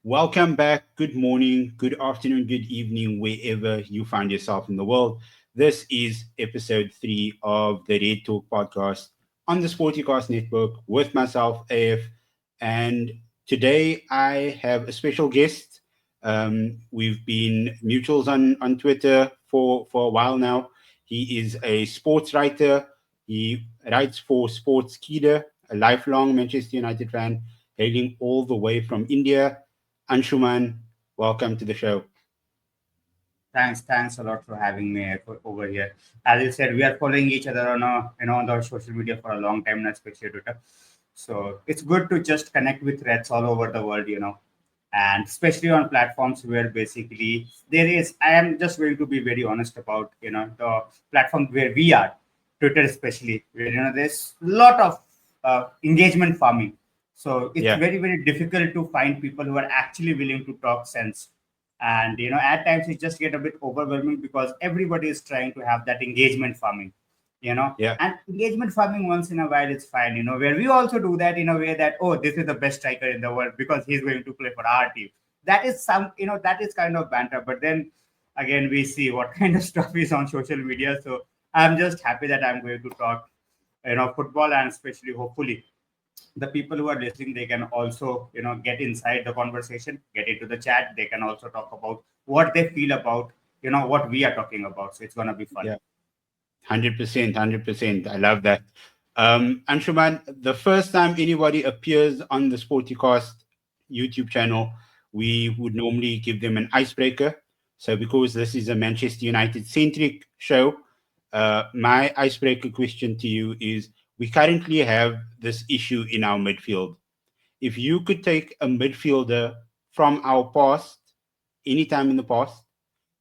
Welcome back. Good morning, good afternoon, good evening, wherever you find yourself in the world. This is episode 3 of the Red Talk podcast on the Sportycast network with myself, AF. And today I have a special guest. We've been mutuals on Twitter for a while now. He is a sports writer. He writes for Sports Keeda, a lifelong Manchester United fan, hailing all the way from India. Anshumaan, welcome to the show. Thanks a lot for having me over here. As you said, we are following each other on the social media for a long time, and especially Twitter. So it's good to just connect with Reds all over the world, and especially on platforms where basically there is. I am just going to be very honest about the platform where we are, Twitter especially, where there's a lot of engagement farming. So it's Yeah, very difficult to find people who are actually willing to talk sense, and at times it just get a bit overwhelming because everybody is trying to have that engagement farming. yeah, And engagement farming once in a while is fine, where we also do that in a way that, oh, this is the best striker in the world because he's going to play for our team. That is that is kind of banter, but then again we see what kind of stuff is on social media. So I'm just happy that I'm going to talk football, and especially hopefully the people who are listening, they can also get inside the conversation, get into the chat. They can also talk about what they feel about what we are talking about. So it's going to be fun. yeah. 100%, 100%. I love that. Anshuman, the first time anybody appears on the Sportycast YouTube channel, we would normally give them an icebreaker. So, because this is a Manchester United centric show, my icebreaker question to you is: we currently have this issue in our midfield. If you could take a midfielder from our past, anytime in the past,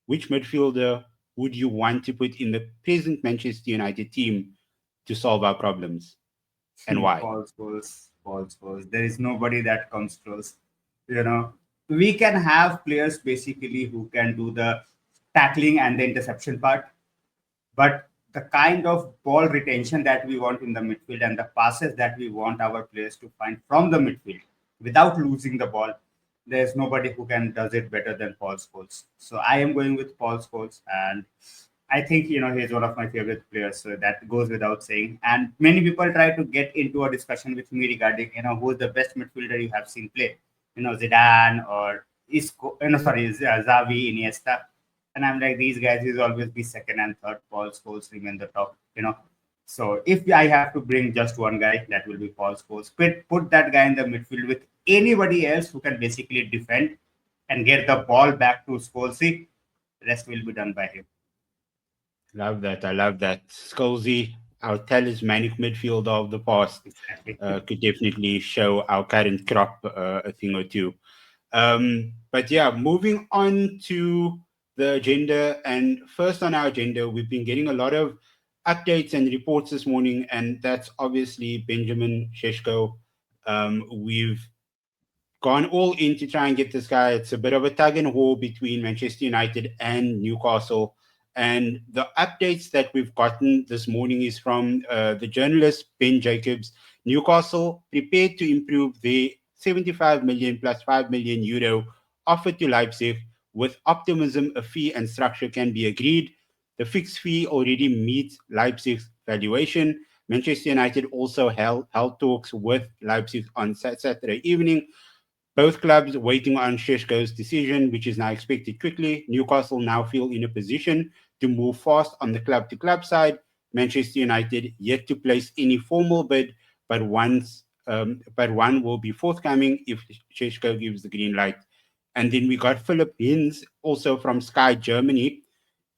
which midfielder would you want to put in the present Manchester United team to solve our problems, and why? False. There is nobody that comes close. You know, we can have players basically who can do the tackling and the interception part, but the kind of ball retention that we want in the midfield and the passes that we want our players to find from the midfield without losing the ball, there's nobody who can does it better than Paul Scholes. So I am going with Paul Scholes, and I think he's one of my favorite players. So that goes without saying. And many people try to get into a discussion with me regarding who's the best midfielder you have seen play. Zidane or Isco. Sorry, Xavi, Iniesta. And I'm like, these guys will always be second and third. Paul Scholes remain the top. So if I have to bring just one guy, that will be Paul Scholes. Put that guy in the midfield with anybody else who can basically defend and get the ball back to Scholes. Rest will be done by him. Love that. I love that. Scalzi, our talismanic midfielder of the past, Exactly. could definitely show our current crop a thing or two. But yeah, moving on to the agenda. And first on our agenda, we've been getting a lot of updates and reports this morning, and that's obviously Benjamin Sesko. We've gone all in to try and get this guy. It's a bit of a tug and war between Manchester United and Newcastle. And the updates that we've gotten this morning is from the journalist Ben Jacobs. Newcastle prepared to improve their 75 million plus 5 million euro offer to Leipzig. With optimism, a fee and structure can be agreed. The fixed fee already meets Leipzig's valuation. Manchester United also held talks with Leipzig on Saturday evening. Both clubs waiting on Sheshko's decision, which is now expected quickly. Newcastle now feel in a position to move fast on the club-to-club side. Manchester United yet to place any formal bid, but one will be forthcoming if Sheshko gives the green light. And then we got Philip Hins, also from Sky Germany.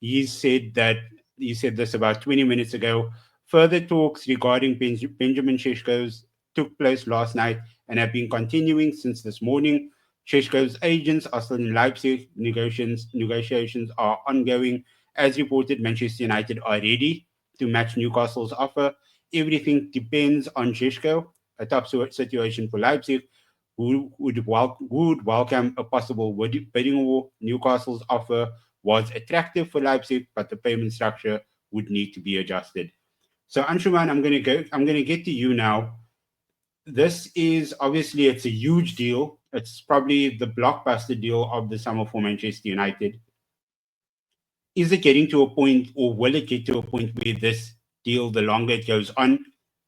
He said this about 20 minutes ago. Further talks regarding Benjamin Sheshko's took place last night and have been continuing since this morning. Sheshko's agents are still in Leipzig. Negotiations are ongoing. As reported, Manchester United are ready to match Newcastle's offer. Everything depends on Sheshko, a top situation for Leipzig, who would welcome a possible bidding war. Newcastle's offer was attractive for Leipzig, but the payment structure would need to be adjusted. So Anshuman, I'm gonna get to you now. This is obviously it's a huge deal. It's probably the blockbuster deal of the summer for Manchester United. Is it getting to a point, or will it get to a point where this deal, the longer it goes on,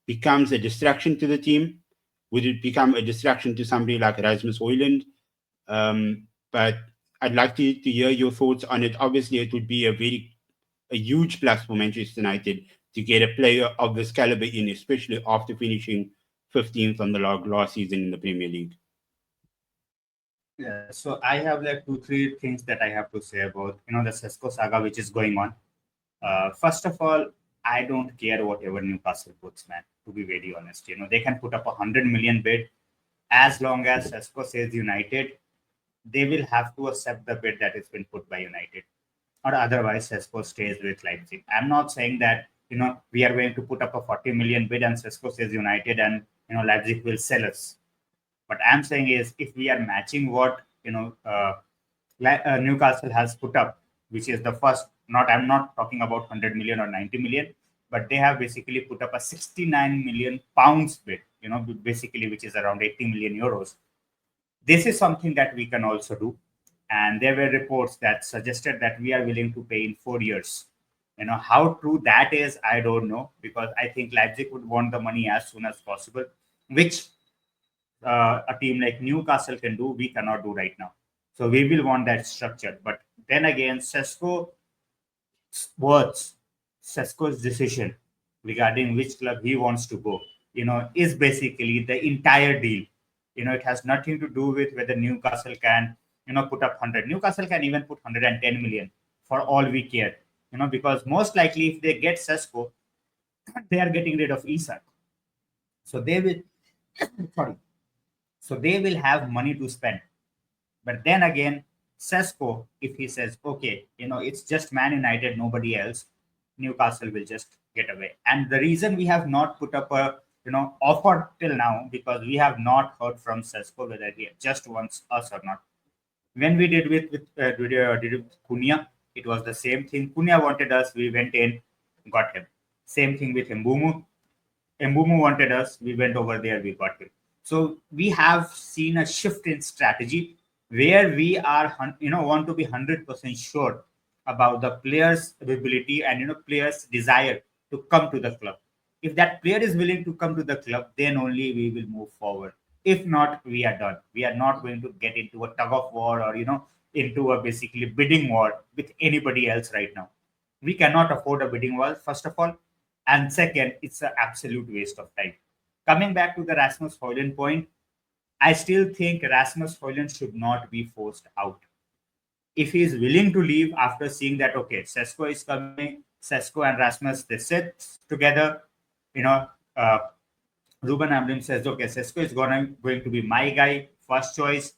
becomes a distraction to the team? Would it become a distraction to somebody like Rasmus Højlund? But I'd like to hear your thoughts on it. Obviously, it would be a huge plus for Manchester United to get a player of this caliber in, especially after finishing 15th on the log last season in the Premier League. Yeah, so I have like two, three things that I have to say about the Sesko saga which is going on. First of all, I don't care whatever Newcastle puts, man. To be very honest, they can put up 100 million bid as long as Sesko says United, they will have to accept the bid that has been put by United, or otherwise Sesko stays with Leipzig. I'm not saying that we are going to put up a 40 million bid and Sesko says United and Leipzig will sell us. What I'm saying is, if we are matching what Newcastle has put up, which is the first. Not I'm not talking about 100 million or 90 million, but they have basically put up a 69 million pounds bid. Basically, which is around 80 million euros. This is something that we can also do, and there were reports that suggested that we are willing to pay in 4 years. How true that is, I don't know, because I think Leipzig would want the money as soon as possible, which a team like Newcastle can do, we cannot do right now. So we will want that structure. But then again, words, Sesko's decision regarding which club he wants to go, is basically the entire deal. It has nothing to do with whether Newcastle can, put up 100. Newcastle can even put 110 million for all we care, because most likely if they get Sesko, they are getting rid of Isak. So they will, sorry, so they will have money to spend. But then again, Sesko, if he says, okay, it's just Man United, nobody else, Newcastle will just get away. And the reason we have not put up a offer till now, because we have not heard from Sesko whether he just wants us or not. When we did did with Cunha, it was the same thing. Cunha wanted us, we went in, got him. Same thing with Mbumu. Mbumu wanted us, we went over there, we got him. So we have seen a shift in strategy where we are, want to be 100% sure about the player's ability and player's desire to come to the club. If that player is willing to come to the club, then only we will move forward. If not, we are done. We are not going to get into a tug of war or into a basically bidding war with anybody else right now. We cannot afford a bidding war, first of all, and second, it's an absolute waste of time. Coming back to the Rasmus Højlund point, I still think Rasmus Højlund should not be forced out. If he is willing to leave after seeing that, okay, Sesko is coming, Sesko and Rasmus, they sit together, uh, Ruben Amorim says, okay, Sesko is going to be my guy, first choice,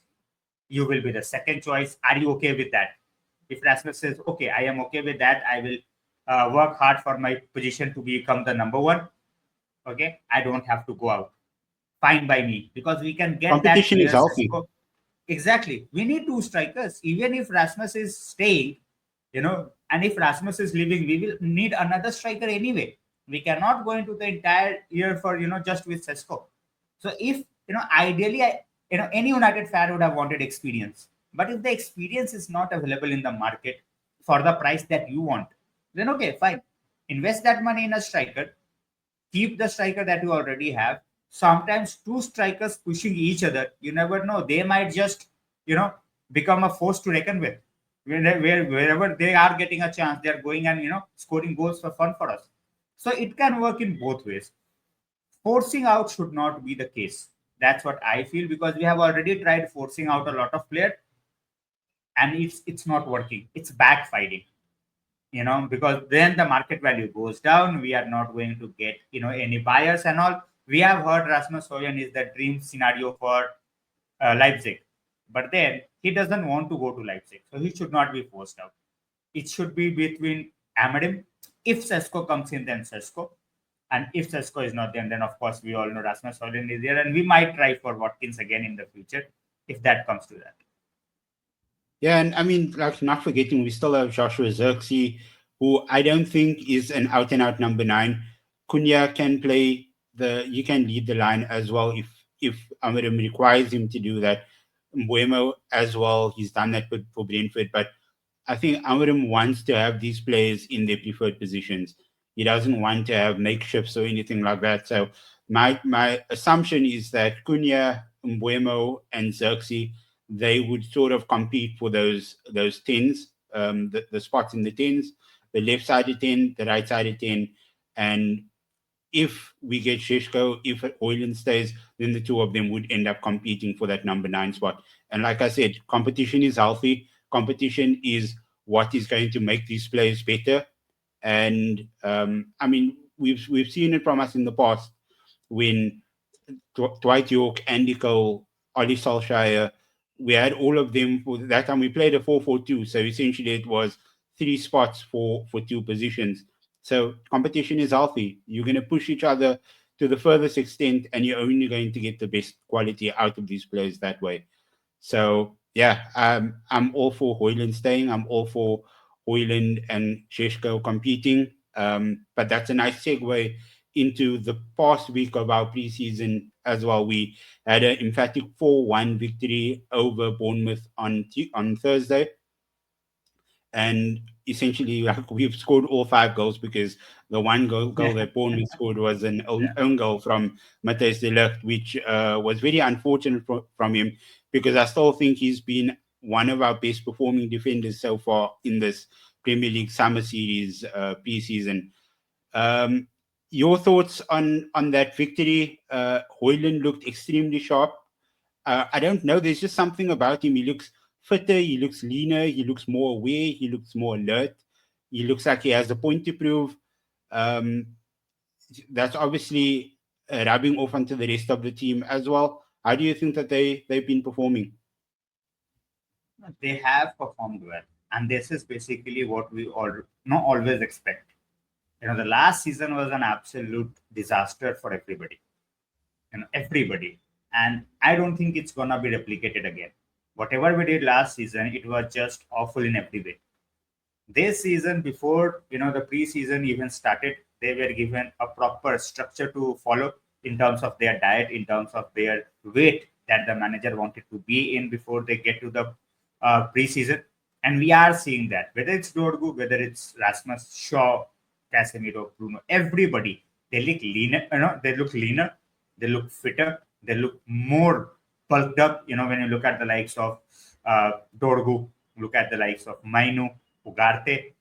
you will be the second choice. Are you okay with that? If Rasmus says, okay, I am okay with that, I will work hard for my position to become the number one, okay, I don't have to go out. Fine by me, because we can get that Competition is player healthy. Sesko. Exactly. We need two strikers. Even if Rasmus is staying, and if Rasmus is leaving, we will need another striker anyway. We cannot go into the entire year for just with Sesko. So if ideally, any United fan would have wanted experience. But if the experience is not available in the market for the price that you want, then okay, fine. Invest that money in a striker. Keep the striker that you already have. Sometimes two strikers pushing each other, you never know. They might just, become a force to reckon with. Wherever they are getting a chance, they are going and scoring goals for fun for us. So it can work in both ways. Forcing out should not be the case. That's what I feel, because we have already tried forcing out a lot of players and it's not working. It's backfiring. Because then the market value goes down. We are not going to get any buyers and all. We have heard Rasmus Højlund is the dream scenario for Leipzig, but then he doesn't want to go to Leipzig, so he should not be forced out. It should be between Amorim. If Sesko comes in, then Sesko, and if Sesko is not there, then of course we all know Rasmus Højlund is there, and we might try for Watkins again in the future if that comes to that. Yeah, and I mean, like, not forgetting, we still have Joshua Zirkzee, who I don't think is an out and out number 9. Cunha can play you can lead the line as well if Amarim requires him to do that. Mbuemo as well. He's done that for Brentford, but I think Amorim wants to have these players in their preferred positions. He doesn't want to have makeshifts or anything like that. So my assumption is that Cunha, Mbuemo, and Xerxes, they would sort of compete for those tens, the spots in the tens, the left sided ten, the right sided ten, and if we get Sesko, if Højlund stays, then the two of them would end up competing for that number 9 spot. And like I said, competition is healthy. Competition is what is going to make these players better. And I mean, we've seen it from us in the past when Dwight York, Andy Cole, Ollie Solskjaer, we had all of them. For that time we played a 4-4-2, so essentially it was 3 spots for 2 positions. So competition is healthy. You're going to push each other to the furthest extent, and you're only going to get the best quality out of these players that way. So yeah, I'm all for Højlund staying. I'm all for Højlund and Sesko competing. But that's a nice segue into the past week of our preseason as well. We had an emphatic 4-1 victory over Bournemouth on Thursday, and essentially like, we've scored all 5 goals because the one goal that Bournemouth scored was an Yeah. own goal from Matthijs de Ligt, which was very unfortunate from him because I still think he's been one of our best performing defenders so far in this Premier League Summer Series preseason. Um, your thoughts on that victory? Højlund looked extremely sharp. I don't know. There's just something about him. He looks fitter. He looks leaner. He looks more aware. He looks more alert. He looks like he has a point to prove. Um, that's obviously rubbing off onto the rest of the team as well. How do you think that they've been performing? They have performed well, and this is basically what we all not always expect. The last season was an absolute disaster for everybody. Everybody, and I don't think it's gonna be replicated again. Whatever we did last season, it was just awful in every way. This season, before the preseason even started, they were given a proper structure to follow in terms of their diet, in terms of their weight that the manager wanted to be in before they get to the preseason. And we are seeing that, whether it's Dorgu, whether it's Rasmus Shaw, Casemiro, Bruno, everybody, they look leaner. They look leaner, they look fitter, they look more bulked up. When you look at the likes of Dorgu, look at the likes of Mainu, Ugarte,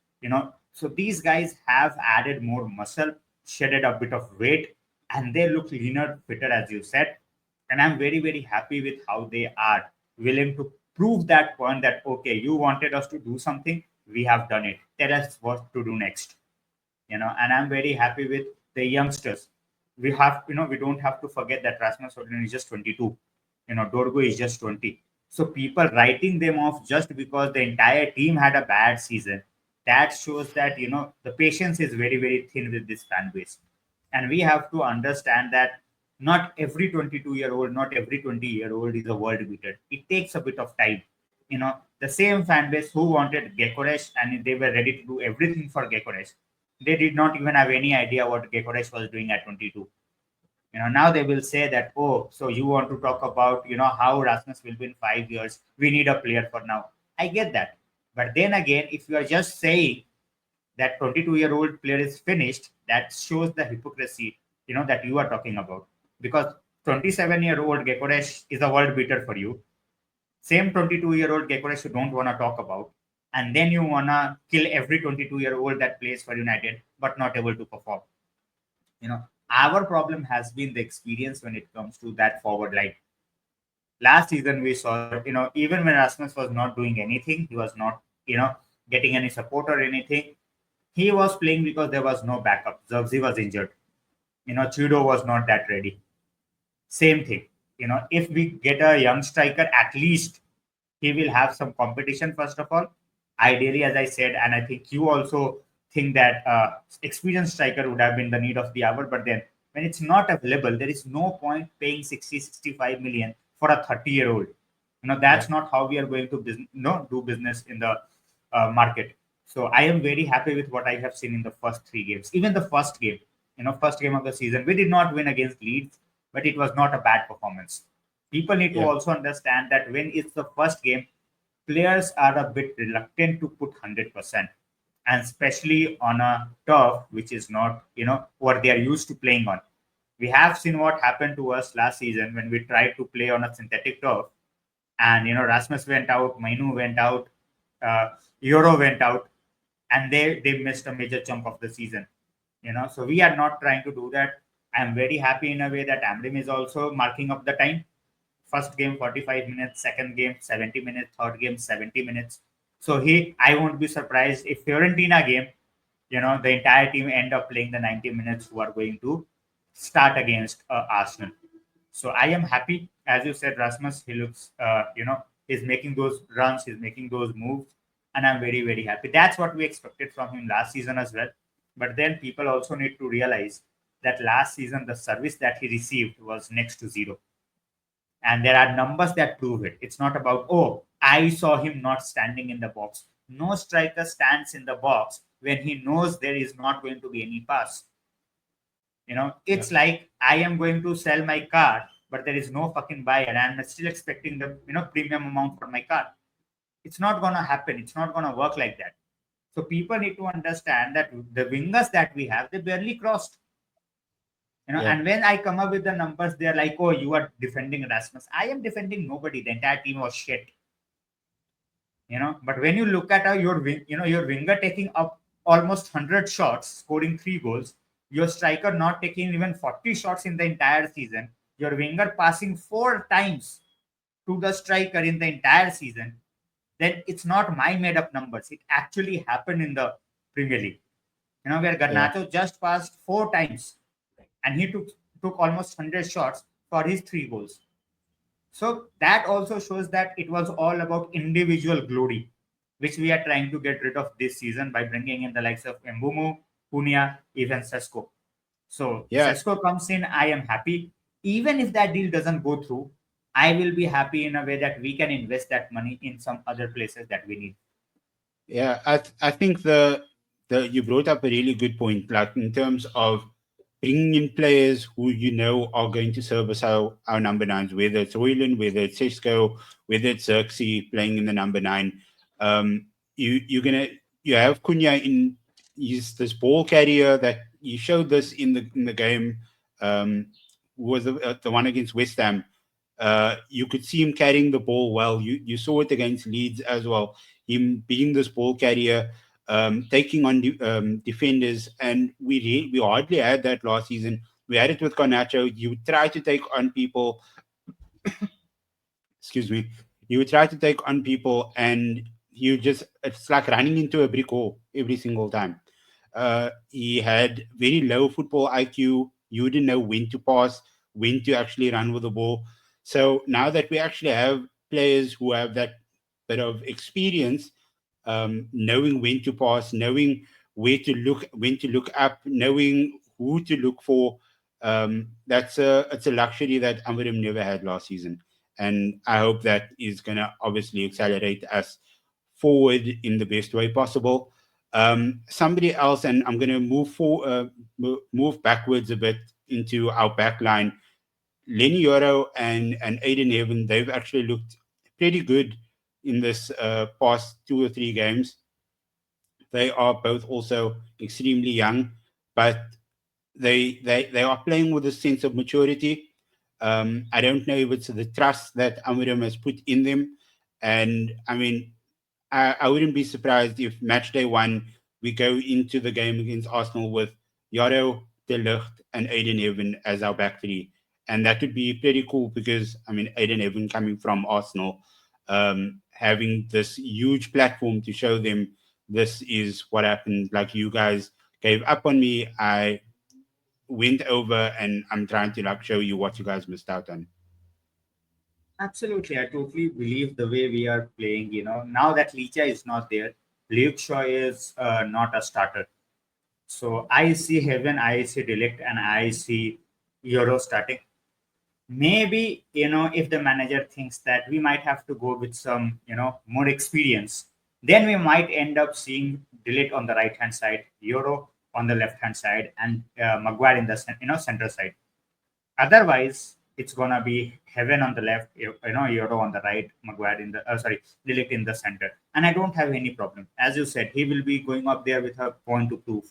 so these guys have added more muscle, shedded a bit of weight, and they look leaner, fitter, as you said. And I'm very, very happy with how they are willing to prove that point that, okay, you wanted us to do something, we have done it. Tell us what to do next. And I'm very happy with the youngsters. We don't have to forget that Rasmus Højlund is just 22. Dorgo is just 20. So people writing them off just because the entire team had a bad season, that shows that the patience is very, very thin with this fan base. And we have to understand that not every 22-year-old, not every 20-year-old is a world beater. It takes a bit of time. The same fan base who wanted Gyökeres and they were ready to do everything for Gyökeres, they did not even have any idea what Gyökeres was doing at 22. Now they will say that, oh, so you want to talk about how Rasmus will be in 5 years, we need a player for now. I get that, but then again, if you are just saying that 22-year-old player is finished, that shows the hypocrisy that you are talking about. Because 27-year-old Gyökeres is a world beater for you, same 22-year-old Gyökeres you don't want to talk about, and then you want to kill every 22-year-old that plays for United but not able to perform. Our problem has been the experience when it comes to that forward line. Last season we saw that, even when Rasmus was not doing anything, he was not, getting any support or anything. He was playing because there was no backup. Zerxi was injured. Chudo was not that ready. Same thing. If we get a young striker, at least he will have some competition first of all. Ideally, as I said, and I think you also think that experienced striker would have been the need of the hour. But then when it's not available, there is no point paying 60-65 million for a 30-year-old. That's not how we are going to do business in the market. So I am very happy with what I have seen in the first 3 games. Even the first game, first game of the season, we did not win against Leeds, but it was not a bad performance. People need to Yeah. also understand that when it's the first game, players are a bit reluctant to put 100%, and especially on a turf which is not, what they are used to playing on. We have seen what happened to us last season when we tried to play on a synthetic turf, and Rasmus went out, Mainu went out, uh, Euro went out, and they missed a major chunk of the season. So we are not trying to do that. I'm very happy in a way that Amrim is also marking up the time. First game 45 minutes, second game 70 minutes, third game 70 minutes. So I won't be surprised if Fiorentina game, the entire team end up playing the 90 minutes who are going to start against Arsenal. So I am happy, as you said, Rasmus. He looks, he's making those runs, he's making those moves, and I'm very, very happy. That's what we expected from him last season as well. But then people also need to realize that last season the service that he received was next to zero, and there are numbers that prove it. It's not about, oh, I saw him not standing in the box. No striker stands in the box when he knows there is not going to be any pass. Yeah. It's like I am going to sell my car, but there is no fucking buyer, and I'm still expecting the premium amount for my car. It's not gonna happen. It's not gonna work like that. So people need to understand that the wingers that we have, they barely crossed. Yeah. And when I come up with the numbers, they're like, oh, you are defending Rasmus. I am defending nobody. The entire team was shit. But when you look at your winger taking up almost 100 shots, scoring 3 goals, your striker not taking even 40 shots in the entire season, your winger passing 4 times to the striker in the entire season, then it's not my made up numbers. It actually happened in the Premier League. Where Yeah. Garnacho just passed 4 times, and he took almost 100 shots for his 3 goals. So that also shows that it was all about individual glory, which we are trying to get rid of this season by bringing in the likes of Mbumu, Punia, even Sesko. So Yeah. Sesko comes in, I am happy. Even if that deal doesn't go through, I will be happy in a way that we can invest that money in some other places that we need. Yeah, I think the you brought up a really good point, like in terms of bringing in players who are going to service our number nines, whether it's Højlund, whether it's Sesko, whether it's Xerxes playing in the number nine. Um, you have Cunha in. He's this ball carrier that you showed this in the game. Um, was the one against West Ham. You could see him carrying the ball well. You saw it against Leeds as well. Him being this ball carrier, taking on defenders, and we hardly had that last season. We had it with Garnacho. You try to take on people. Excuse me. You would try to take on people, and it's like running into a brick wall every single time. He had very low football IQ. You didn't know when to pass, when to actually run with the ball. So now that we actually have players who have that bit of experience, knowing when to pass, knowing where to look, when to look up, knowing who to look for, it's a luxury that Amarim never had last season, and I hope that is going to obviously accelerate us forward in the best way possible. Somebody else, and I'm going to move backwards a bit into our back line. Lenny Yoro and Aiden Evan, they've actually looked pretty good in this past 2 or 3 games. They are both also extremely young, but they are playing with a sense of maturity. I don't know if it's the trust that Amorim has put in them, and I mean, I wouldn't be surprised if match day one we go into the game against Arsenal with Yaro, De Ligt, and Aiden Evan as our back three, and that would be pretty cool because I mean, Aiden Evan coming from Arsenal, having this huge platform to show them this is what happened. Like you guys gave up on me, I went over, and I'm trying to like show you what you guys missed out on. Absolutely, I totally believe the way we are playing. Now that Licha is not there, Luke Shaw is not a starter. So I see Heaven, I see Delict, and I see Euro starting. Maybe, if the manager thinks that we might have to go with some, more experience, then we might end up seeing Delict on the right hand side, Euro on the left hand side, and Maguire in the center side. Otherwise, it's gonna be Heaven on the left, Euro on the right, Maguire in the Delict in the center, and I don't have any problem. As you said, he will be going up there with a point to prove,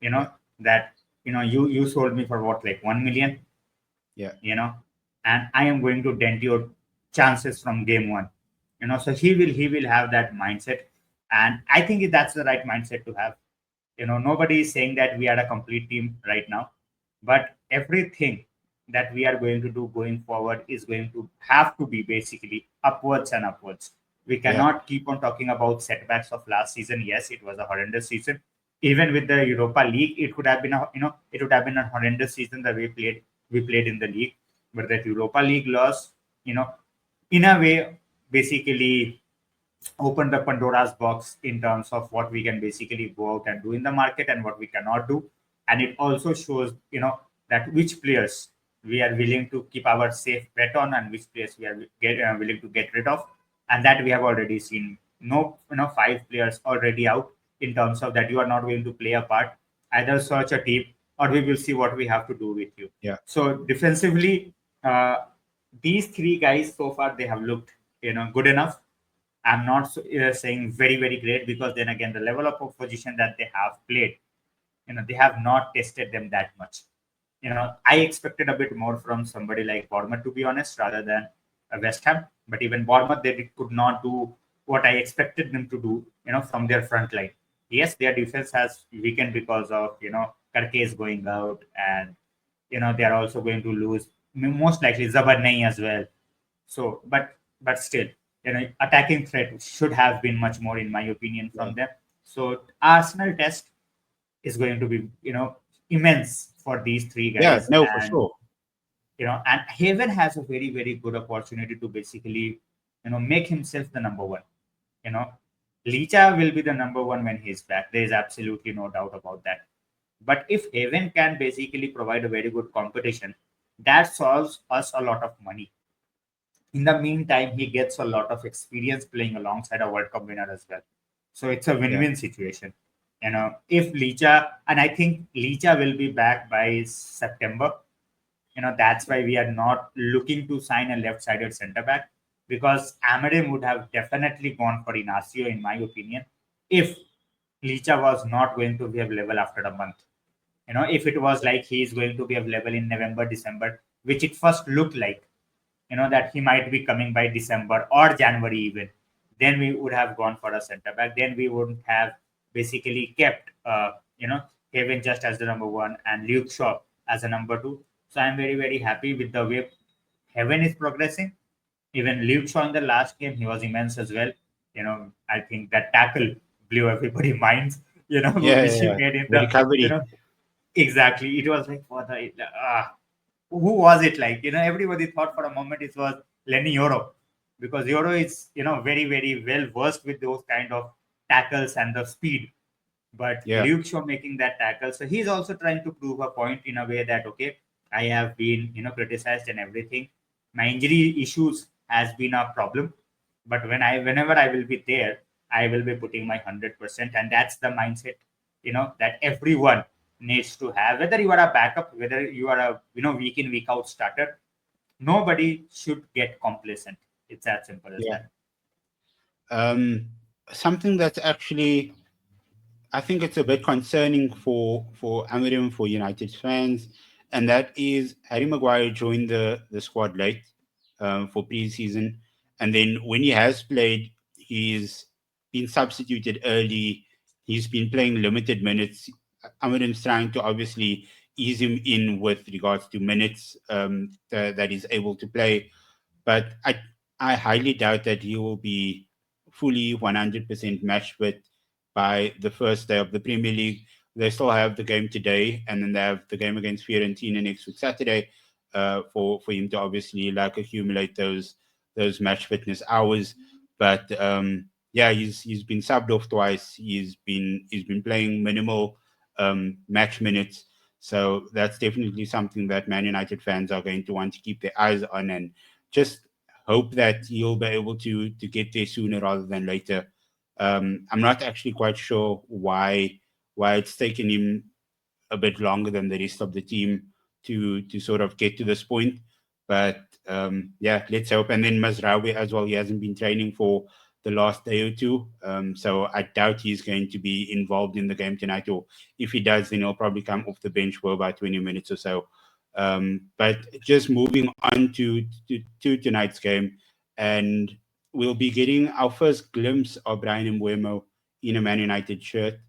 you know, Yeah. that you sold me for what, like 1 million, Yeah. and I am going to dent your chances from game one. So he will have that mindset, and I think that's the right mindset to have. Nobody is saying that we are a complete team right now, but everything that we are going to do going forward is going to have to be basically upwards and upwards. We Yeah. cannot keep on talking about setbacks of last season. Yes, it was a horrendous season. Even with the Europa League, it could have been it would have been a horrendous season the way we played in the league. But that Europa League loss, you know, in a way, basically open the Pandora's box in terms of what we can basically go out and do in the market and what we cannot do. And it also shows, that which players we are willing to keep our safe bet on and which players we are willing to get rid of. And that we have already seen. No, 5 players already out in terms of that you are not going to play a part. Either search a team or we will see what we have to do with you. Yeah. So defensively, uh, these 3 guys so far they have looked, good enough. I'm not saying very, very great because then again, the level of opposition that they have played, they have not tested them that much. I expected a bit more from somebody like Bournemouth, to be honest, rather than West Ham. But even Bournemouth, could not do what I expected them to do, from their front line. Yes, their defense has weakened because of, Karke is going out and, they are also going to lose most likely Zabarnei as well. So, but still, attacking threat should have been much more, in my opinion, Yeah. from them. So, Arsenal test is going to be, immense for these 3 Yeah. guys, No, for and sure. and Haven has a very, very good opportunity to basically, make himself the number one. You know, Licha will be the number one when he's back. There is absolutely no doubt about that. But if Haven can basically provide a very good competition, that solves us a lot of money. In the meantime, he gets a lot of experience playing alongside a World Cup winner as well. So it's a Yeah. win-win situation. If Licha, and I think Licha will be back by September. That's why we are not looking to sign a left-sided centre back, because Amarim would have definitely gone for Inacio, in my opinion, if Licha was not going to be available after a month. If it was like he is going to be available in November, December, which it first looked like, that he might be coming by December or January even, then we would have gone for a centre back. Then we wouldn't have basically kept, Kevin just as the number one and Luke Shaw as a number two. So I'm very, very happy with the way Heaven is progressing. Even Luke Shaw in the last game, he was immense as well. I think that tackle blew everybody's minds, Yeah. which Yeah. he Yeah. made in The the, recovery. exactly. It was like, for the, who was it like? Everybody thought for a moment it was Lenny Euro, because Euro is, very, very well versed with those kind of tackles and the speed. But Yeah. Luke Shaw making that tackle, so he's also trying to prove a point in a way that, okay, I have been, criticized and everything. My injury issues has been a problem, but whenever I will be there, I will be putting my 100%, and that's the mindset, that everyone needs to have. Whether you are a backup, whether you are a, week in week out starter, nobody should get complacent. It's as simple as Yeah. that. Um, Something that's actually, I think it's a bit concerning for Amarim, for United fans, and that is Harry Maguire joined the squad late for pre-season, and then when he has played, he's been substituted early. He's been playing limited minutes. Amarim's trying to obviously ease him in with regards to minutes that he's able to play, but I highly doubt that he will be fully 100% match fit by the first day of the Premier League. They still have the game today, and then they have the game against Fiorentina next week Saturday, for him to obviously like accumulate those match fitness hours. But yeah, he's been subbed off twice. He's been playing minimal match minutes. So that's definitely something that Man United fans are going to want to keep their eyes on, and just hope that he'll be able to get there sooner rather than later. I'm not actually quite sure why it's taken him a bit longer than the rest of the team to sort of get to this point. But yeah, let's hope. And then Mazraoui as well. He hasn't been training for the last day or two, so I doubt he's going to be involved in the game tonight. Or if he does, then he'll probably come off the bench for about 20 minutes or so. But just moving on to tonight's game, and we'll be getting our first glimpse of Brian Mbeumo in a Man United shirt.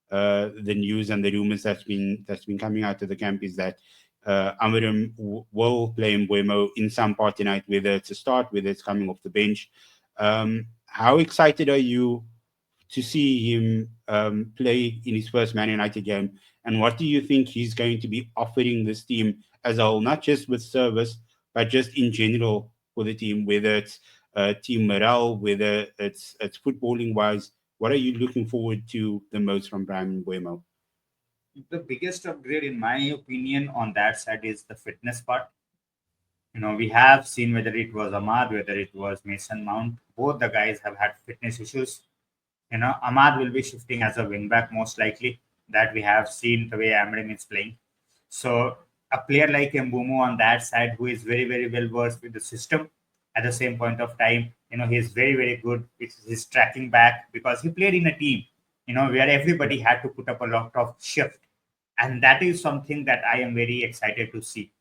The news and the rumors that's been coming out of the camp is that Amorim will play Mbeumo in some part tonight, whether it's a start, whether it's coming off the bench. How excited are you to see him play in his first Man United game? And what do you think he's going to be offering this team as a whole, not just with service, but just in general for the team, whether it's team morale, whether it's footballing wise? What are you looking forward to the most from Brian Mbeumo? The biggest upgrade, in my opinion, on that side is the fitness part. We have seen whether it was Ahmad, whether it was Mason Mount, both the guys have had fitness issues. Ahmad will be shifting as a wing back most likely, that we have seen the way Amrim is playing. So a player like Mbeumo on that side, who is very, very well versed with the system, at the same point of time, he's very, very good with his tracking back, because he played in a team, where everybody had to put up a lot of shift. And that is something that I am very excited to see.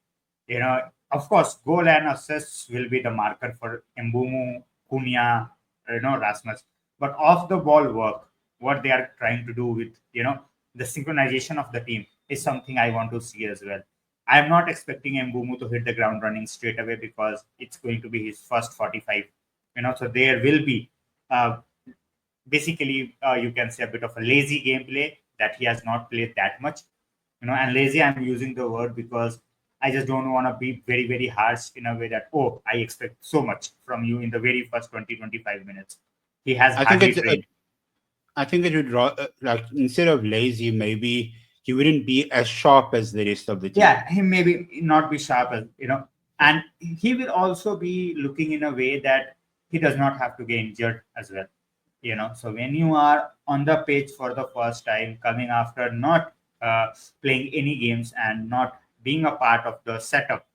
Of course, goal and assists will be the marker for Mbeumo, Cunha, Rasmus. But off the ball work, what they are trying to do with, the synchronization of the team is something I want to see as well. I'm not expecting Mbeumo to hit the ground running straight away, because it's going to be his first 45. So there will be basically, you can say, a bit of a lazy gameplay, that he has not played that much. And lazy, I'm using the word because I just don't want to be very, very harsh in a way that, oh, I expect so much from you in the very first 20-25 minutes. He has I think hardly it's trained. I think it would like, instead of lazy, maybe he wouldn't be as sharp as the rest of the team. Yeah, he maybe not be sharp as. Yeah. And he will also be looking in a way that he does not have to get injured as well. So when you are on the pitch for the first time, coming after not playing any games and not being a part of the setup,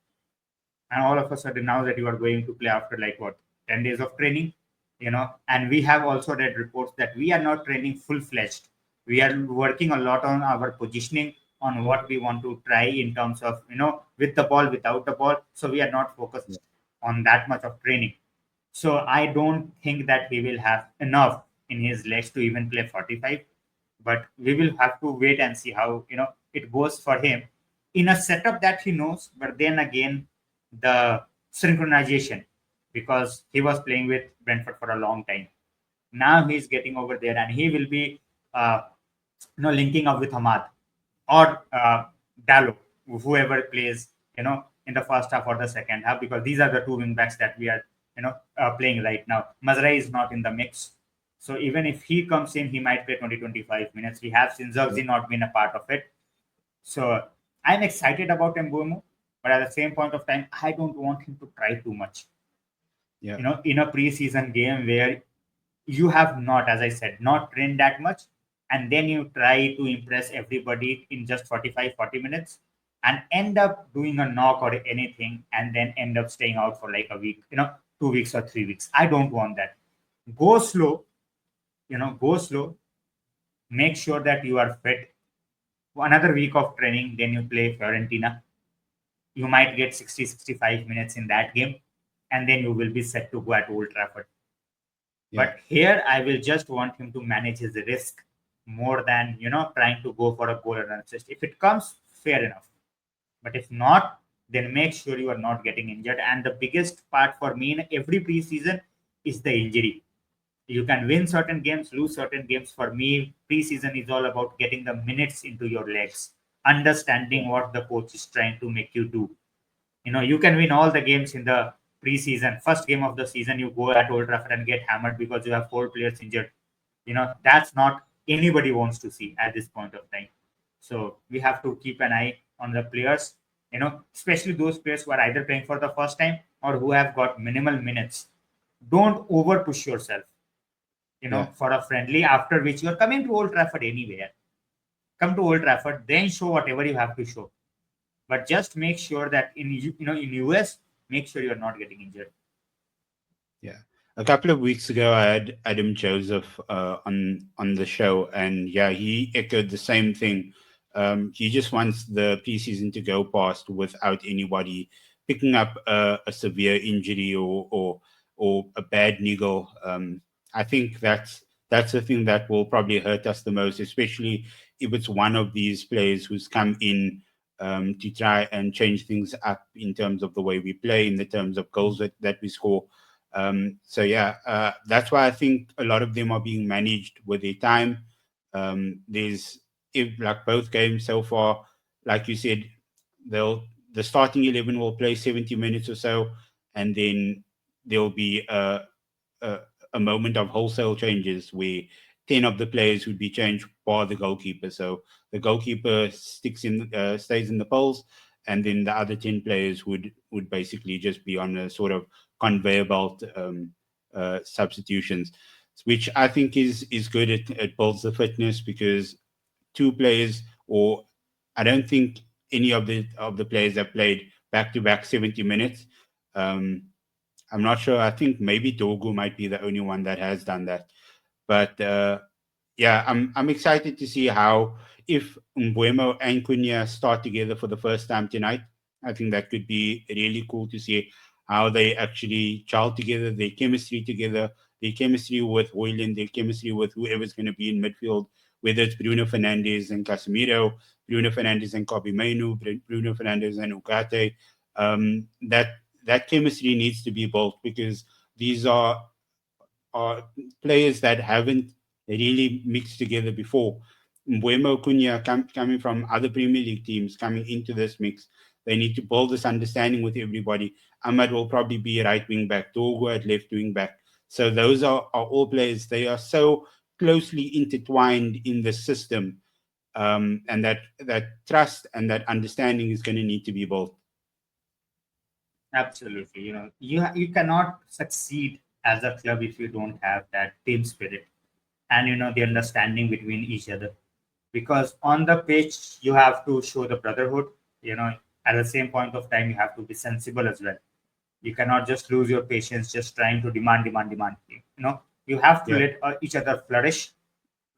and all of a sudden now that you are going to play after like what, 10 days of training, and we have also read reports that we are not training full-fledged. We are working a lot on our positioning, on what we want to try in terms of, with the ball, without the ball. So we are not focused on that much of training. So I don't think that he will have enough in his legs to even play 45. But we will have to wait and see how it goes for him in a setup that he knows. But then again, the synchronization, because he was playing with Brentford for a long time. Now he's getting over there, and he will be linking up with Hamad or Dallo, whoever plays, in the first half or the second half, because these are the two wing backs that we are, playing right now. Mazraoui is not in the mix. So even if he comes in, he might play 20-25 minutes. We have seen Zirkzee not been a part of it. So I'm excited about Mbeumo, but at the same point of time, I don't want him to try too much. Yeah. In a preseason game where you have not, as I said, not trained that much, and then you try to impress everybody in just 45-40 minutes, and end up doing a knock or anything, and then end up staying out for like a week, 2 weeks or 3 weeks. I don't want that. Go slow, go slow. Make sure that you are fit. Another week of training, then you play Fiorentina. You might get 60-65 minutes in that game, and then you will be set to go at Old Trafford. Yeah. But here, I will just want him to manage his risk more than trying to go for a goal or an assist. If it comes, fair enough. But if not, then make sure you are not getting injured. And the biggest part for me in every preseason is the injury. You can win certain games, lose certain games. For me, preseason is all about getting the minutes into your legs, understanding what the coach is trying to make you do. You can win all the games in the preseason. First game of the season, you go at Old Trafford and get hammered because you have 4 players injured. That's not anybody wants to see at this point of time. So we have to keep an eye on the players, especially those players who are either playing for the first time or who have got minimal minutes. Don't over push yourself, Yeah. for a friendly, after which you're coming to Old Trafford anywhere. Come to Old Trafford, then show whatever you have to show. But just make sure that in in US, Make sure you're not getting injured. Yeah. A couple of weeks ago, I had Adam Joseph on the show, and yeah, he echoed the same thing. He just wants the preseason to go past without anybody picking up a severe injury or a bad niggle. I think that's the thing that will probably hurt us the most, especially if it's one of these players who's come in to try and change things up in terms of the way we play, in the terms of goals that we score. So yeah, that's why I think a lot of them are being managed with their time. There's if like both games so far, like you said, they'll the starting 11 will play 70 minutes or so, and then there'll be a, a moment of wholesale changes where 10 of the players would be changed bar the goalkeeper. So the goalkeeper stays in the polls, and then the other 10 players would basically just be on a sort of conveyor belt substitutions, which I think is good. It builds the fitness because two players, or I don't think any of the players have played back to back 70 minutes. Um, I'm not sure. I think maybe Dogu might be the only one that has done that. But yeah, I'm excited to see how if Mbuemo and Cunha start together for the first time tonight. I think that could be really cool to see how they actually gel together, their chemistry together, their chemistry with Højlund, their chemistry with whoever's going to be in midfield, whether it's Bruno Fernandes and Casemiro, Bruno Fernandes and Kobe Mainu, Bruno Fernandes and Ugarte. That chemistry needs to be built because these are players that haven't really mixed together before. Mbuemo Cunha coming from other Premier League teams coming into this mix. They need to build this understanding with everybody. Ahmad will probably be right wing back, Dogo at left wing back. So those are all players. They are so closely intertwined in the system, and that trust and that understanding is going to need to be built. Absolutely. You cannot succeed as a club if you don't have that team spirit and the understanding between each other. Because on the pitch you have to show the brotherhood. At the same point of time you have to be sensible as well. You cannot just lose your patience just trying to demand. You have to Yeah, let each other flourish.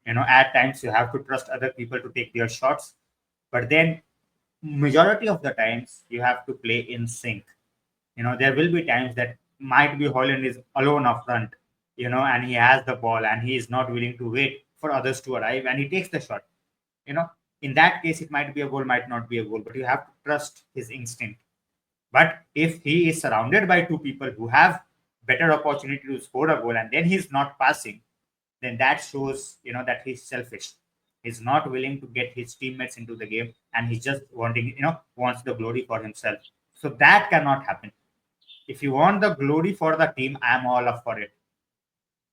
At times you have to trust other people to take their shots, but then majority of the times you have to play in sync. There will be times that might be Holland is alone up front, and he has the ball and he is not willing to wait for others to arrive and he takes the shot. you know in that case it might be a goal, might not be a goal, but you have to trust his instinct. But if he is surrounded by two people who have better opportunity to score a goal and then he's not passing, then that shows that he's selfish. He's not willing to get his teammates into the game and he's just wants the glory for himself. So that cannot happen. If you want the glory for the team, I'm all up for it.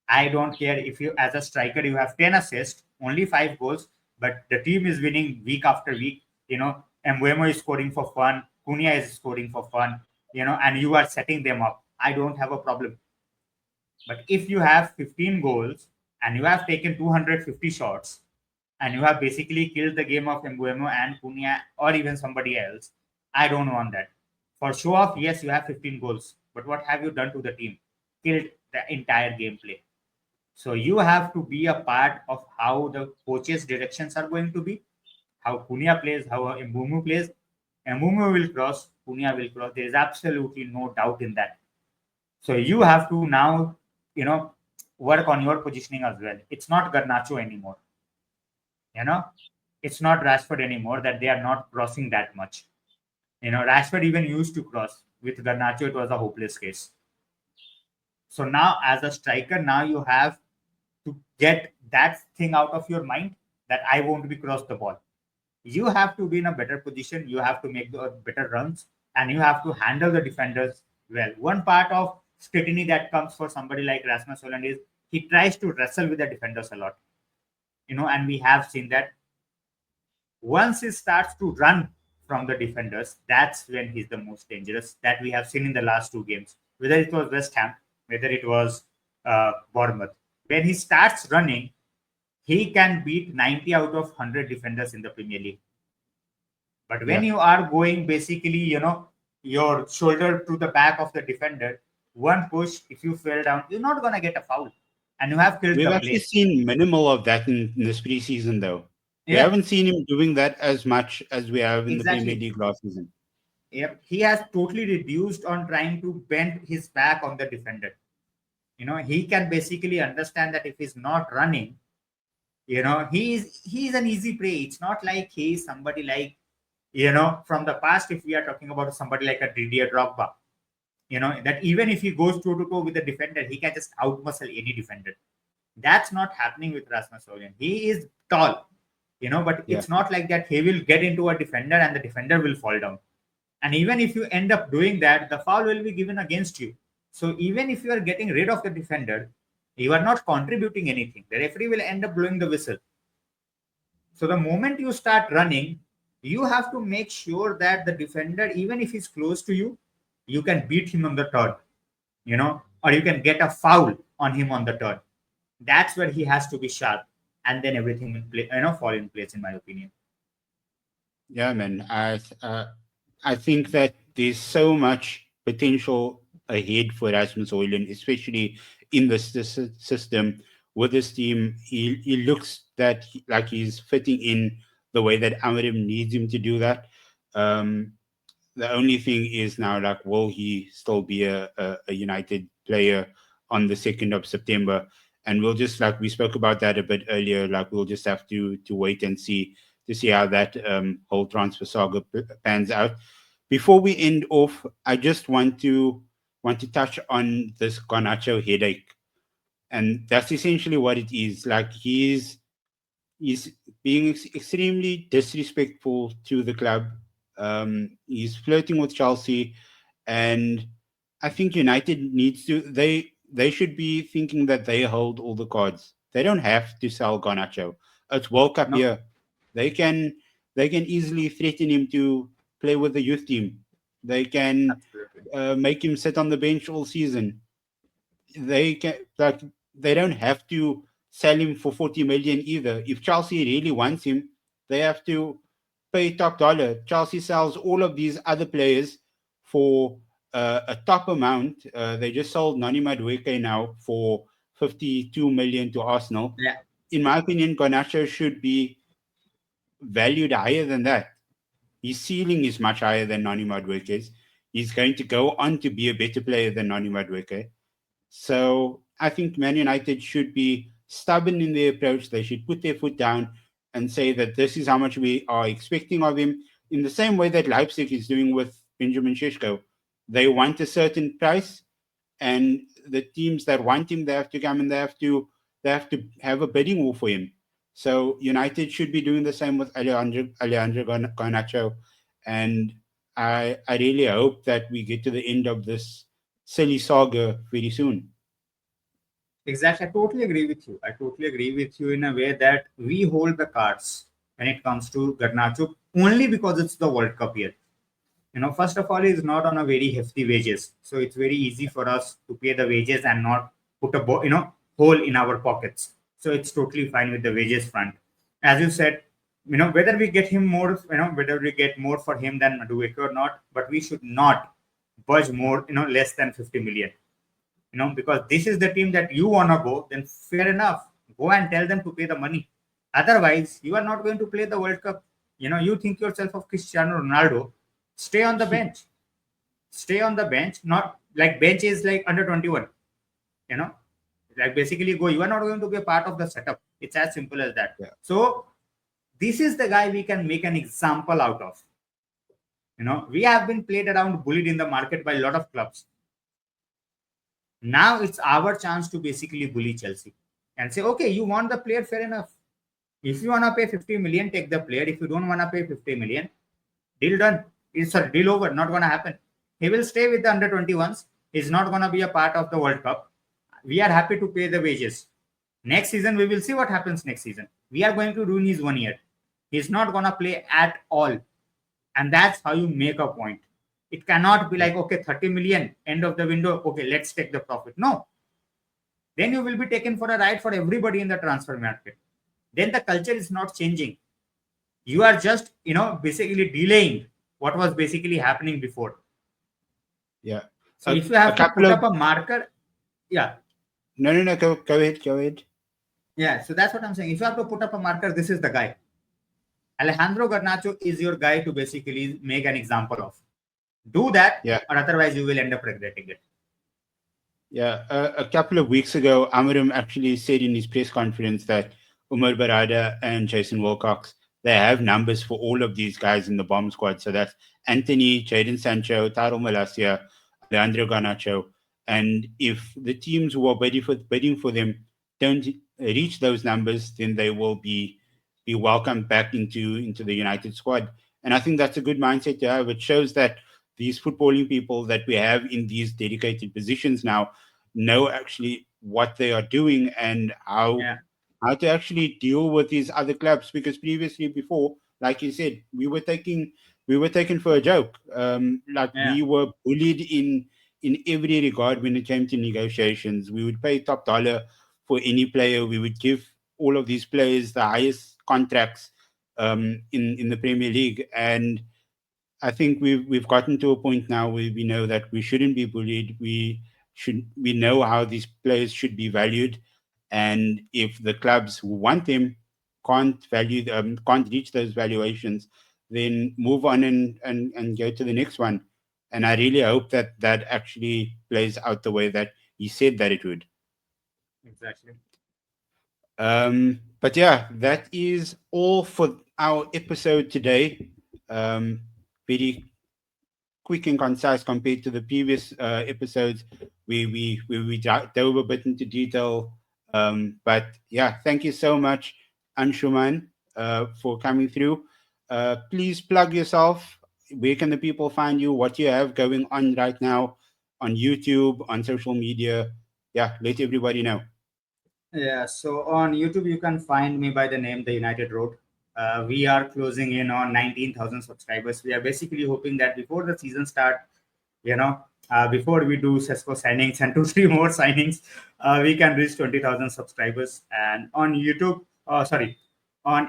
I don't care if you, as a striker, you have 10 assists, only 5 goals, but the team is winning week after week. Mbuemo is scoring for fun, Cunha is scoring for fun, and you are setting them up. I don't have a problem. But if you have 15 goals and you have taken 250 shots and you have basically killed the game of Mbuemo and Cunha or even somebody else, I don't want that. For show off, yes, you have 15 goals, but what have you done to the team? Killed the entire gameplay. So you have to be a part of how the coaches' directions are going to be, how Cunha plays, how Mbumu plays. Mbumu will cross, Cunha will cross. There is absolutely no doubt in that. So you have to now, you know, work on your positioning as well. It's not Garnacho anymore. You know, it's not Rashford anymore that they are not crossing that much. Rashford even used to cross. With Garnacho, it was a hopeless case. So now, as a striker, now you have to get that thing out of your mind that I won't be cross the ball. You have to be in a better position. You have to make the better runs, and you have to handle the defenders well. One part of scrutiny that comes for somebody like Rasmus Holland is he tries to wrestle with the defenders a lot. And we have seen that once he starts to run from the defenders, that's when he's the most dangerous. That we have seen in the last two games, whether it was West Ham, whether it was Bournemouth. When he starts running, he can beat 90 out of 100 defenders in the Premier League. But when yeah, you are going basically, your shoulder to the back of the defender, one push, if you fell down, you're not gonna get a foul, and you have killed We've the actually play. seen minimal of that in this preseason, though. We Yeah, haven't seen him doing that as much as we have in the Premier exactly. League last season. Yep, he has totally reduced on trying to bend his back on the defender. He can basically understand that if he's not running, he's an easy prey. It's not like he's somebody like, from the past. If we are talking about somebody like a Didier Drogba, that even if he goes toe to toe with the defender, he can just outmuscle any defender. That's not happening with Rasmus Højlund. He is tall, but Yeah. it's not like that. He will get into a defender and the defender will fall down. And even if you end up doing that, the foul will be given against you. So even if you are getting rid of the defender, you are not contributing anything. The referee will end up blowing the whistle. So the moment you start running, you have to make sure that the defender, even if he's close to you, you can beat him on the turn, or you can get a foul on him on the turn. That's where he has to be sharp, and then everything will play, fall in place, in my opinion. Yeah, man. I think that there's so much potential ahead for Rasmus Højlund, especially in this system with this team. He looks like he's fitting in the way that Amarim needs him to do that. Um, the only thing is now, like, will he still be a United player on the 2nd of September? And we'll just, like we spoke about that a bit earlier, like we'll just have to wait and see to see how that whole transfer saga pans out. Before we end off, I just want to touch on this Garnacho headache, and that's essentially what it is. Like he's being extremely disrespectful to the club. He's flirting with Chelsea, and I think United needs to. They should be thinking that they hold all the cards. They don't have to sell Garnacho. It's World Cup No, year. They can they can easily threaten him to play with the youth team. They can absolutely. make him sit on the bench all season. They don't have to sell him for 40 million either. If Chelsea really wants him, they have to pay top dollar. Chelsea sells all of these other players for a top amount. They just sold Nani Madueke now for 52 million to Arsenal. Yeah, In my opinion, Garnacho should be valued higher than that. His ceiling is much higher than Nani Madueke's. He's going to go on to be a better player than Nani Madueke. So I think Man United should be stubborn in their approach. They should put their foot down and say that this is how much we are expecting of him, in the same way that Leipzig is doing with Benjamin Sheshko. They want a certain price, and the teams that want him, they have to come and they have to have a bidding war for him. So United should be doing the same with Alejandro Garnacho, and I really hope that we get to the end of this silly saga very soon. exactly. I totally agree with you. I totally agree with you in a way that we hold the cards when it comes to Garnacho only because it's the World Cup year. First of all, he's not on a very hefty wages, so it's very easy for us to pay the wages and not put a hole in our pockets. So it's totally fine with the wages front. As you said, whether we get him more, whether we get more for him than Madueke or not, but we should not budge more, less than 50 million. Because this is the team that you wanna go, then fair enough, go and tell them to pay the money. Otherwise, you are not going to play the World Cup. You think yourself of Cristiano Ronaldo, stay on the bench. Stay on the bench, not like bench is like under 21, you know, like basically go. You are not going to be a part of the setup. It's as simple as that. Yeah. So, this is the guy we can make an example out of. We have been played around, bullied in the market by a lot of clubs. Now it's our chance to basically bully Chelsea and say, okay, you want the player, fair enough. If you want to pay 50 million, take the player. If you don't want to pay 50 million, deal done. It's a deal over. Not going to happen. He will stay with the under 21s. He's not going to be a part of the World Cup. We are happy to pay the wages. Next season, we will see what happens next season. We are going to ruin his 1 year. He's not going to play at all. And that's how you make a point. It cannot be Yeah. like, okay, 30 million, end of the window. Okay, let's take the profit. No. Then you will be taken for a ride for everybody in the transfer market. Then the culture is not changing. You are just, basically delaying what was basically happening before. Yeah. So if you A have to couple put of up a marker, yeah, no. Go ahead. Go ahead. yeah. So that's what I'm saying. If you have to put up a marker, this is the guy. Alejandro Garnacho is your guy to basically make an example of. Do that, Yeah. or otherwise you will end up regretting it. Yeah, a couple of weeks ago, Amarim actually said in his press conference that Umar Barada and Jason Wilcox, they have numbers for all of these guys in the bomb squad. So that's Anthony, Jadon Sancho, Taro Malasia, Leandro Garnacho. And if the teams who are bidding for them don't reach those numbers, then they will be welcomed back into the United squad. And I think that's a good mindset to have. It shows that these footballing people that we have in these dedicated positions now know actually what they are doing and Yeah, how to actually deal with these other clubs, because previously, before, like you said, we were taken for a joke. Like yeah, we were bullied in every regard when it came to negotiations. We would pay top dollar for any player. We would give all of these players the highest contracts in the Premier League. And I think we've gotten to a point now where we know that we shouldn't be bullied. We know how these players should be valued, and if the clubs who want them can't reach those valuations, then move on and go to the next one. And I really hope that that actually plays out the way that he said that it would. exactly. But yeah, that is all for our episode today. Very quick and concise compared to the previous episodes. We dove a bit into detail. But yeah, thank you so much, Anshuman, for coming through. Please plug yourself. Where can the people find you? What you have going on right now on YouTube, on social media? Yeah, let everybody know. Yeah, so on YouTube, you can find me by the name The United Road. We are closing in on 19,000 subscribers. We are basically hoping that before the season start, before we do Sesko signings and two, three more signings, we can reach 20,000 subscribers. And on YouTube, sorry, on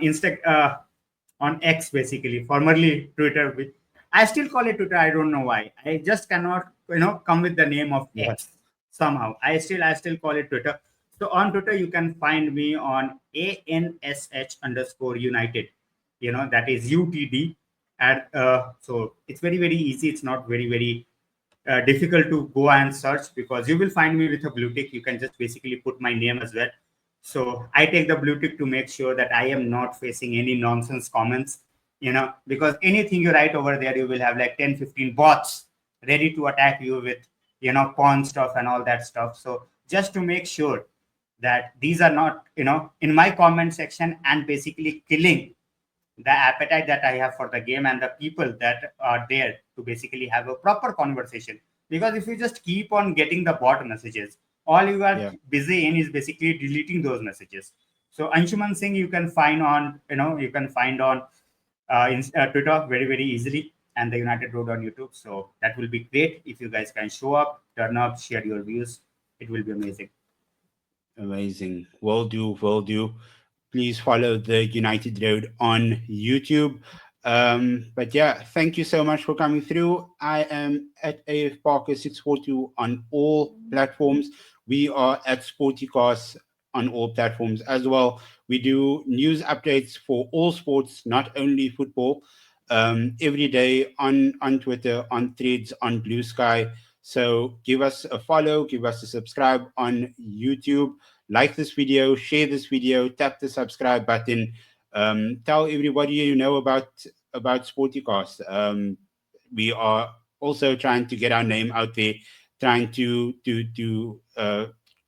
on X, basically, formerly Twitter. I still call it Twitter. I don't know why. I just cannot, come with the name of Yeah, X somehow. I still call it Twitter. So on Twitter, you can find me on ANSH_United. That is UTD. And so it's very, very easy. It's not very, very difficult to go and search, because you will find me with a blue tick. You can just basically put my name as well. So I take the blue tick to make sure that I am not facing any nonsense comments, because anything you write over there, you will have like 10, 15 bots ready to attack you with, pawn stuff and all that stuff. So just to make sure that these are not, in my comment section and basically killing the appetite that I have for the game and the people that are there to basically have a proper conversation. Because if you just keep on getting the bot messages, all you are yeah. busy in is basically deleting those messages. So Anshuman Singh, you can find on Twitter very, very easily, and the United Road on YouTube. So that will be great if you guys can show up, turn up, share your views. It will be amazing. Amazing. Will do, will do. Please follow the United Road on YouTube. But yeah, thank you so much for coming through. I am at AF Parker 642 on all platforms. We are at Sportycast on all platforms as well. We do news updates for all sports, not only football, every day on Twitter, on Threads, on Blue Sky. So give us a follow, give us a subscribe on YouTube, like this video, share this video, tap the subscribe button, tell everybody you know about Sportycast. We are also trying to get our name out there, trying to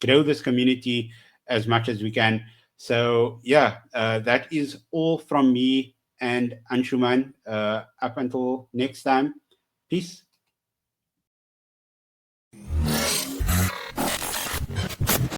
grow this community as much as we can. So yeah, that is all from me and Anshuman. Up until next time, peace.